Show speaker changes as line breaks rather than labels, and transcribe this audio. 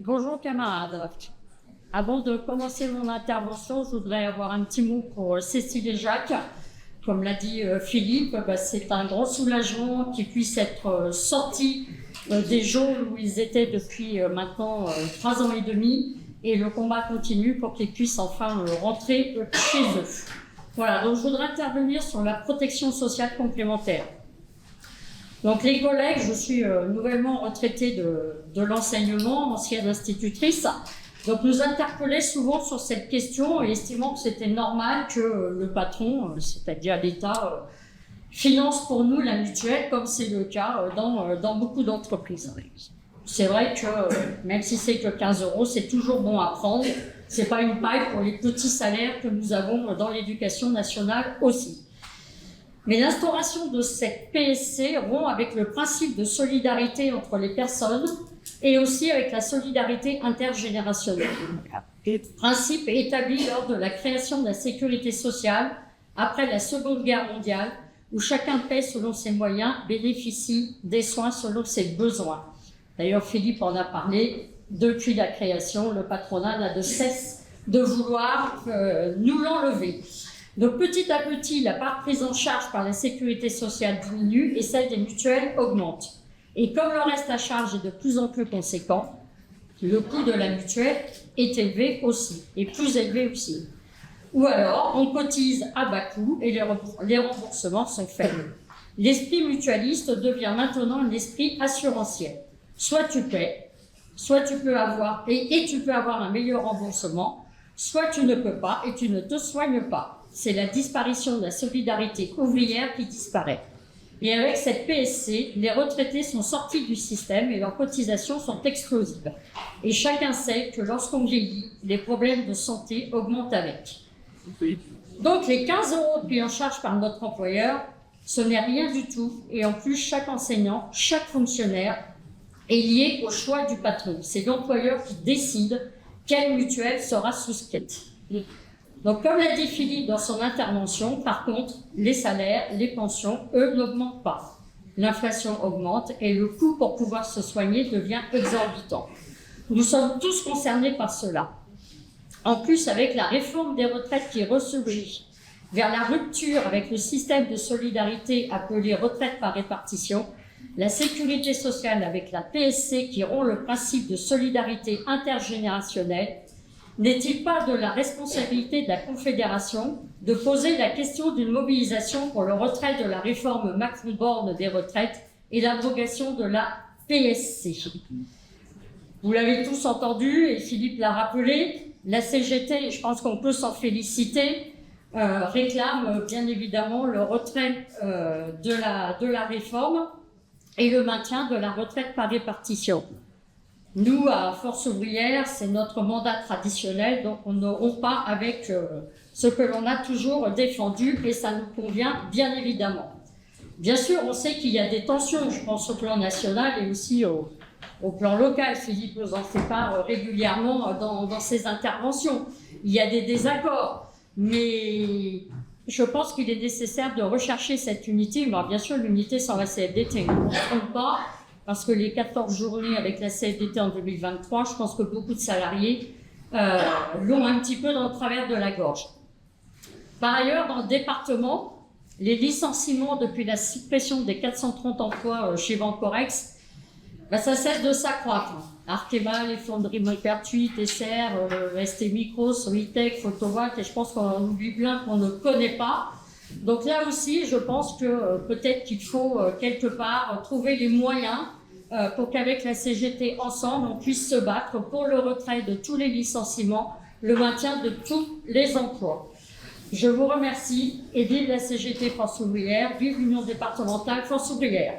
Bonjour camarades. Avant de commencer mon intervention, je voudrais avoir un petit mot pour Cécile et Jacques. Comme l'a dit Philippe, c'est un grand soulagement qu'ils puissent être sortis des geôles où ils étaient depuis maintenant 3 ans et demi, et le combat continue pour qu'ils puissent enfin rentrer chez eux. Voilà, donc je voudrais intervenir sur la protection sociale complémentaire. Donc les collègues, je suis nouvellement retraitée de l'enseignement, ancienne institutrice, donc nous interpellait souvent sur cette question et estimant que c'était normal que le patron, c'est-à-dire l'État, finance pour nous la mutuelle, comme c'est le cas dans beaucoup d'entreprises. C'est vrai que même si c'est que 15 €, c'est toujours bon à prendre. C'est pas une paille pour les petits salaires que nous avons dans l'éducation nationale aussi. Mais l'instauration de cette PSC rompt avec le principe de solidarité entre les personnes et aussi avec la solidarité intergénérationnelle. Le principe est établi lors de la création de la sécurité sociale après la Seconde Guerre mondiale, où chacun paie selon ses moyens, bénéficie des soins selon ses besoins. D'ailleurs, Philippe en a parlé, depuis la création, le patronat n'a de cesse de vouloir nous l'enlever. Donc petit à petit, la part prise en charge par la sécurité sociale diminue et celle des mutuelles augmente. Et comme le reste à charge est de plus en plus conséquent, le coût de la mutuelle est élevé aussi, et plus élevé aussi. Ou alors, on cotise à bas coût et les remboursements sont faibles. L'esprit mutualiste devient maintenant un esprit assurantiel. Soit tu paies, soit tu peux avoir, et tu peux avoir un meilleur remboursement, soit tu ne peux pas et tu ne te soignes pas. C'est la disparition de la solidarité ouvrière qui disparaît. Et avec cette PSC, les retraités sont sortis du système et leurs cotisations sont explosives. Et chacun sait que lorsqu'on vieillit, les problèmes de santé augmentent avec. Donc les 15 € pris en charge par notre employeur, ce n'est rien du tout. Et en plus, chaque enseignant, chaque fonctionnaire est lié au choix du patron. C'est l'employeur qui décide quelle mutuelle sera souscrite. Donc, comme l'a dit Philippe dans son intervention, par contre, les salaires, les pensions, eux, n'augmentent pas. L'inflation augmente et le coût pour pouvoir se soigner devient exorbitant. Nous sommes tous concernés par cela. En plus, avec la réforme des retraites qui ressurgit vers la rupture avec le système de solidarité appelé retraite par répartition, la sécurité sociale avec la PSC qui rompt le principe de solidarité intergénérationnelle, n'est-il pas de la responsabilité de la Confédération de poser la question d'une mobilisation pour le retrait de la réforme Macron-Borne des retraites et l'abrogation de la PSC? Vous l'avez tous entendu et Philippe l'a rappelé, la CGT, je pense qu'on peut s'en féliciter, réclame bien évidemment le retrait de la réforme et le maintien de la retraite par répartition. Nous, à Force ouvrière, c'est notre mandat traditionnel, donc on ne rompt pas avec ce que l'on a toujours défendu et ça nous convient bien évidemment. Bien sûr, on sait qu'il y a des tensions, je pense au plan national et aussi au plan local. Philippe nous en fait part régulièrement dans ses interventions. Il y a des désaccords, mais je pense qu'il est nécessaire de rechercher cette unité. Mais bien sûr, l'unité sans la CFDT, on ne se trompe pas. Parce que les 14 journées avec la CFDT en 2023, je pense que beaucoup de salariés l'ont un petit peu dans le travers de la gorge. Par ailleurs, dans le département, les licenciements depuis la suppression des 430 emplois chez Vancorex, ça cesse de s'accroître. Arkema, les fonderies Maupertuis, Tesser, ST Micro, Solitech, Photowatt, et je pense qu'on en oublie plein qu'on ne connaît pas. Donc là aussi, je pense que peut-être qu'il faut quelque part trouver les moyens pour qu'avec la CGT ensemble, on puisse se battre pour le retrait de tous les licenciements, le maintien de tous les emplois. Je vous remercie et vive la CGT Force ouvrière, vive l'Union départementale Force ouvrière.